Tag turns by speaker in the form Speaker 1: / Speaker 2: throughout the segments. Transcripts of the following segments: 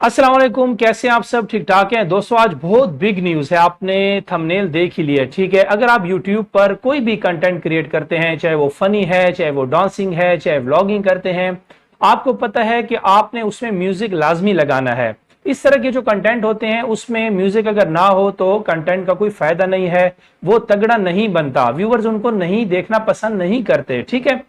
Speaker 1: अस्सलाम वालेकुम, कैसे हैं आप सब? ठीक ठाक हैं दोस्तों। आज बहुत बिग न्यूज़ है, आपने थंबनेल देख ही लिया। ठीक है, अगर आप YouTube पर कोई भी कंटेंट क्रिएट करते हैं, चाहे वो फनी है, चाहे वो डांसिंग है, चाहे व्लॉगिंग करते हैं, आपको पता है कि आपने उसमें म्यूजिक लाजमी लगाना है। इस तरह के जो कंटेंट होते हैं उसमें म्यूजिक अगर ना हो तो कंटेंट का कोई फायदा नहीं है, वो तगड़ा नहीं बनता, व्यूअर्स उनको नहीं देखना पसंद नहीं करते। ठीक है,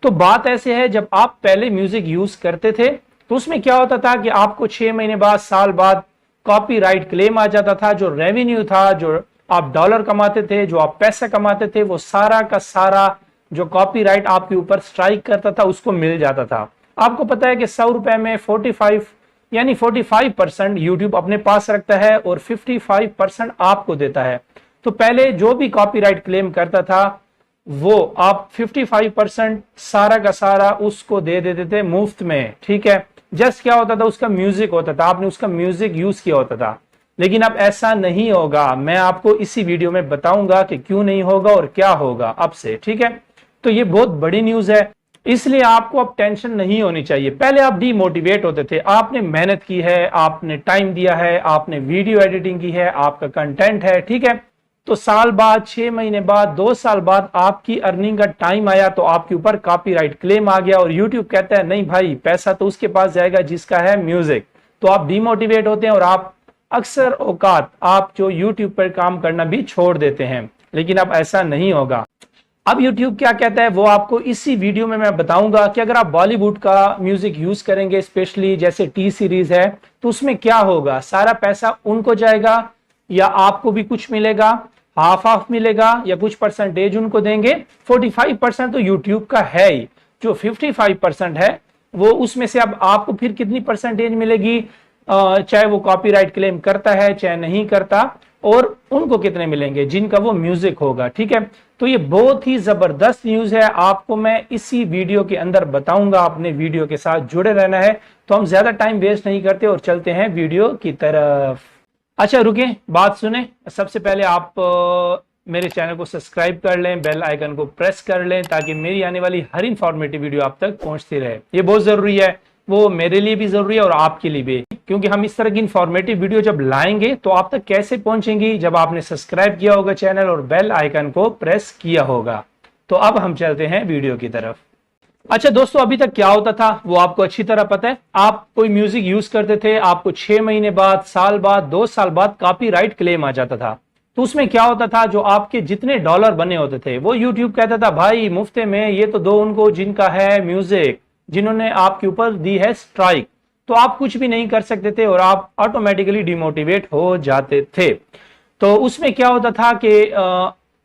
Speaker 1: तो बात ऐसे है, जब आप पहले म्यूजिक यूज करते थे तो उसमें क्या होता था कि आपको 6 महीने बाद, साल बाद कॉपीराइट क्लेम आ जाता था। जो रेवेन्यू था, जो आप डॉलर कमाते थे, जो आप पैसा कमाते थे, वो सारा का सारा जो कॉपीराइट आपके ऊपर स्ट्राइक करता था उसको मिल जाता था। आपको पता है कि 100 रुपए में 45% यूट्यूब अपने पास रखता है और 55% आपको देता है। तो पहले जो भी कॉपीराइट क्लेम करता था वो आप 55% सारा का सारा उसको दे देते थे मुफ्त में। ठीक है, जस्ट क्या होता था, उसका म्यूजिक होता था, आपने उसका म्यूजिक यूज किया होता था। लेकिन अब ऐसा नहीं होगा, मैं आपको इसी वीडियो में बताऊंगा कि क्यों नहीं होगा और क्या होगा अब से। ठीक है, तो ये बहुत बड़ी न्यूज है, इसलिए आपको अब टेंशन नहीं होनी चाहिए। पहले आप डीमोटिवेट होते थे, आपने मेहनत की है, आपने टाइम दिया है, आपने वीडियो एडिटिंग की है, आपका कंटेंट है। ठीक है, तो साल बाद, 6 महीने बाद, 2 साल बाद आपकी अर्निंग का टाइम आया तो आपके ऊपर कॉपीराइट क्लेम आ गया और यूट्यूब कहता है नहीं भाई, पैसा तो उसके पास जाएगा जिसका है म्यूजिक। तो आप डिमोटिवेट होते हैं और आप अक्सर औकात आप जो यूट्यूब पर काम करना भी छोड़ देते हैं। लेकिन अब ऐसा नहीं होगा। अब यूट्यूब क्या कहता है वो आपको इसी वीडियो में मैं बताऊंगा कि अगर आप बॉलीवुड का म्यूजिक यूज करेंगे, स्पेशली जैसे टी सीरीज है, तो उसमें क्या होगा, सारा पैसा उनको जाएगा या आपको भी कुछ मिलेगा, हाफ हाफ मिलेगा या कुछ परसेंटेज उनको देंगे। 45% तो यूट्यूब का है ही, जो 55% है वो उसमें से अब आपको फिर कितनी परसेंटेज मिलेगी, चाहे वो कॉपीराइट क्लेम करता है चाहे नहीं करता, और उनको कितने मिलेंगे जिनका वो म्यूजिक होगा। ठीक है, तो ये बहुत ही जबरदस्त न्यूज है, आपको मैं इसी वीडियो के अंदर बताऊंगा, अपने वीडियो के साथ जुड़े रहना है। तो हम ज्यादा टाइम वेस्ट नहीं करते और चलते हैं वीडियो की तरफ। अच्छा रुके, बात सुने। सबसे पहले आप मेरे चैनल को सब्सक्राइब कर लें, बेल आइकन को प्रेस कर लें ताकि मेरी आने वाली हर इंफॉर्मेटिव वीडियो आप तक पहुंचती रहे। ये बहुत जरूरी है, वो मेरे लिए भी जरूरी है और आपके लिए भी, क्योंकि हम इस तरह की इंफॉर्मेटिव वीडियो जब लाएंगे तो आप तक कैसे पहुंचेंगी, जब आपने सब्सक्राइब किया होगा चैनल और बेल आइकन को प्रेस किया होगा। तो अब हम चलते हैं वीडियो की तरफ। अच्छा दोस्तों, अभी तक क्या होता था वो आपको अच्छी तरह पता है। आप कोई म्यूजिक यूज करते थे, आपको 6 महीने बाद, साल बाद, 2 साल बाद कॉपीराइट क्लेम आ जाता था। तो उसमें क्या होता था, जो आपके जितने डॉलर बने होते थे वो यूट्यूब कहता था भाई मुफ्ते में ये तो दो उनको जिनका है म्यूजिक, जिन्होंने आपके ऊपर दी है स्ट्राइक। तो आप कुछ भी नहीं कर सकते थे और आप ऑटोमेटिकली डिमोटिवेट हो जाते थे। तो उसमें क्या होता था कि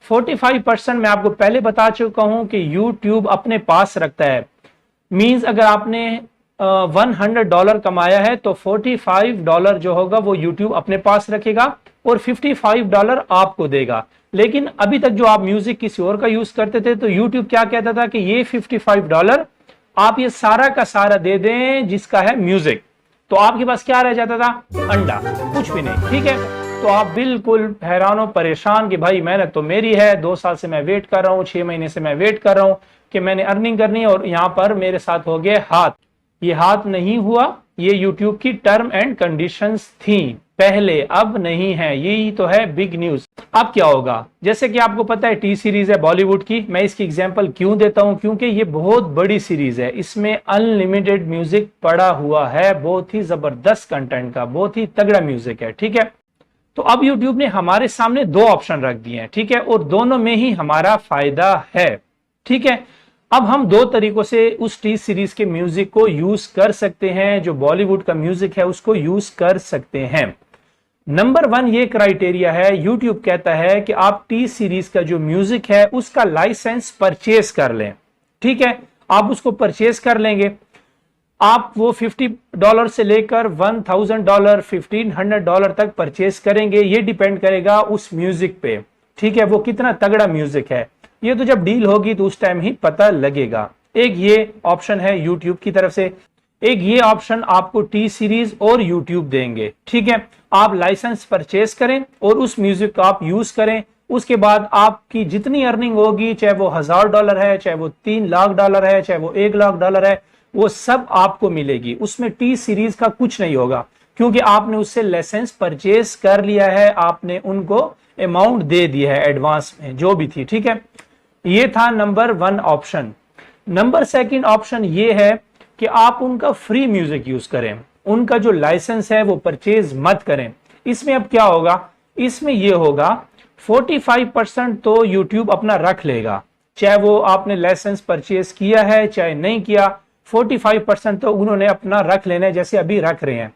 Speaker 1: 45% मैं आपको पहले बता चुका हूं कि YouTube अपने पास रखता है। मींस अगर आपने $100 कमाया है तो $45 जो होगा वो YouTube अपने पास रखेगा और $55 आपको देगा। लेकिन अभी तक जो आप म्यूजिक किसी और का यूज करते थे तो YouTube क्या कहता था कि ये $55 आप ये सारा का सारा दे दें जिसका है म्यूजिक। तो आपके पास क्या रह जाता था, अंडा, कुछ भी नहीं। ठीक है, तो आप बिल्कुल हैरान हो, परेशान कि भाई मेहनत तो मेरी है, 2 साल से मैं वेट कर रहा हूं, 6 महीने से मैं वेट कर रहा हूं कि मैंने अर्निंग करनी है और यहां पर मेरे साथ हो गए हाथ। ये हाथ नहीं हुआ, ये यूट्यूब की टर्म एंड कंडीशंस थी पहले, अब नहीं है। यही तो है बिग न्यूज। अब क्या होगा, जैसे कि आपको पता है टी सीरीज है बॉलीवुड की, मैं इसकी एग्जांपल क्यों देता हूं, क्योंकि ये बहुत बड़ी सीरीज है, इसमें अनलिमिटेड म्यूजिक पड़ा हुआ है, बहुत ही जबरदस्त कंटेंट का, बहुत ही तगड़ा म्यूजिक है। ठीक है, तो अब YouTube ने हमारे सामने 2 ऑप्शन रख दिए हैं। ठीक है, और दोनों में ही हमारा फायदा है। ठीक है, अब हम 2 तरीकों से उस टी सीरीज के म्यूजिक को यूज कर सकते हैं, जो बॉलीवुड का म्यूजिक है उसको यूज कर सकते हैं। नंबर 1 ये क्राइटेरिया है, YouTube कहता है कि आप टी सीरीज का जो म्यूजिक है उसका लाइसेंस परचेज कर लें। ठीक है, आप उसको परचेज कर लेंगे, आप वो $50 से लेकर $1000, $1500 तक परचेज करेंगे। ये डिपेंड करेगा उस म्यूजिक पे। ठीक है, वो कितना तगड़ा म्यूजिक है, ये तो जब डील होगी तो उस टाइम ही पता लगेगा। एक ये ऑप्शन है यूट्यूब की तरफ से, एक ये ऑप्शन आपको टी सीरीज और यूट्यूब देंगे। ठीक है, आप लाइसेंस परचेज करें और उस म्यूजिक को आप यूज करें। उसके बाद आपकी जितनी अर्निंग होगी, चाहे वो $1000 है, चाहे वो $3 लाख है, चाहे वो $1 लाख है, वो सब आपको मिलेगी। उसमें टी सीरीज का कुछ नहीं होगा। क्योंकि आपने उससे लाइसेंस परचेज कर लिया है, आपने उनको अमाउंट दे दिया है एडवांस में जो भी थी। ठीक है, ये था नंबर 1 ऑप्शन। नंबर 2 ऑप्शन ये है कि आप उनका फ्री म्यूजिक यूज करें, उनका जो लाइसेंस है वो परचेज मत करें। इसमें अब क्या होगा, इसमें ये होगा 45% तो YouTube अपना रख लेगा, चाहे वो आपने लाइसेंस परचेज किया है चाहे नहीं किया, 45% तो उन्होंने अपना रख लेना है, जैसे अभी रख रहे हैं।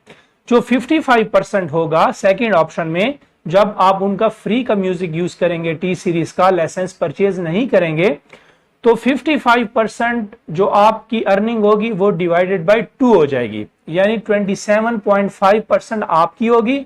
Speaker 1: जो 55% होगा सेकंड ऑप्शन में, जब आप उनका फ्री का म्यूजिक यूज करेंगे, टी सीरीज का लाइसेंस परचेज नहीं करेंगे, तो 55% जो आपकी अर्निंग होगी वो डिवाइडेड बाय 2 हो जाएगी, यानी 27.5% आपकी होगी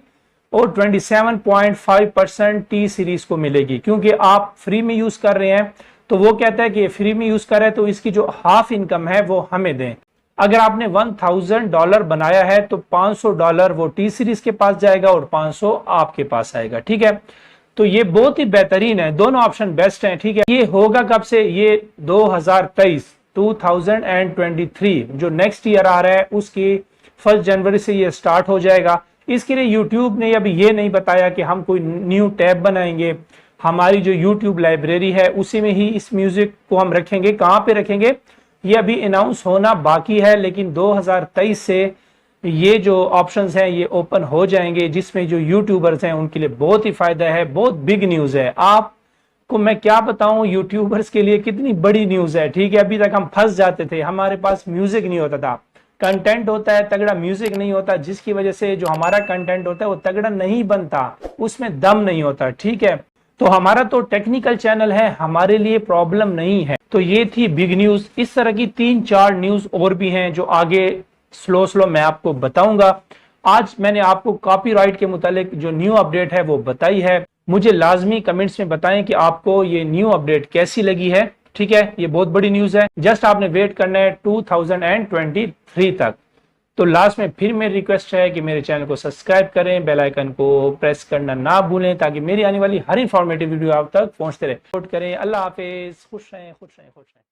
Speaker 1: और 27.5% टी सीरीज को मिलेगी, क्योंकि आप फ्री में यूज कर रहे हैं। तो वो कहता है कि फ्री में यूज कर रहे हैं तो इसकी जो हाफ इनकम है वो हमें दें। अगर आपने $1000 बनाया है तो $500 वो टी सीरीज के पास जाएगा और 500 आपके पास आएगा। ठीक है, तो ये बहुत ही बेहतरीन है, दोनों ऑप्शन बेस्ट हैं। ठीक है, ये होगा कब से, ये 2023 जो नेक्स्ट ईयर आ रहा है उसकी 1 जनवरी से ये स्टार्ट हो जाएगा। इसके लिए यूट्यूब ने अभी ये नहीं बताया कि हम कोई न्यू टैब बनाएंगे, हमारी जो यूट्यूब लाइब्रेरी है उसी में ही इस म्यूजिक को हम रखेंगे। कहाँ पे रखेंगे ये अभी अनाउंस होना बाकी है, लेकिन 2023 से ये जो ऑप्शंस हैं ये ओपन हो जाएंगे, जिसमें जो यूट्यूबर्स हैं उनके लिए बहुत ही फायदा है, बहुत बिग न्यूज है। आपको मैं क्या बताऊं, यूट्यूबर्स के लिए कितनी बड़ी न्यूज है। ठीक है, अभी तक हम फंस जाते थे, हमारे पास म्यूजिक नहीं होता था, कंटेंट होता है तगड़ा, म्यूजिक नहीं होता, जिसकी वजह से जो हमारा कंटेंट होता है वो तगड़ा नहीं बनता, उसमें दम नहीं होता। ठीक है, तो हमारा तो टेक्निकल चैनल है, हमारे लिए प्रॉब्लम नहीं है। तो ये थी बिग न्यूज। इस तरह की 3-4 न्यूज और भी हैं जो आगे स्लो मैं आपको बताऊंगा। आज मैंने आपको कॉपीराइट के मुतालिक जो न्यू अपडेट है वो बताई है। मुझे लाजमी कमेंट्स में बताएं कि आपको ये न्यू अपडेट कैसी लगी है। ठीक है, ये बहुत बड़ी न्यूज है, जस्ट आपने वेट करना है 2023 तक। तो लास्ट में फिर मेरी रिक्वेस्ट है कि मेरे चैनल को सब्सक्राइब करें, बेल आइकन को प्रेस करना ना भूलें, ताकि मेरी आने वाली हर इंफॉर्मेटिव वीडियो आप तक पहुंचते रहे। सपोर्ट करें। अल्लाह हाफिज, खुश रहें, खुश रहें, खुश रहें।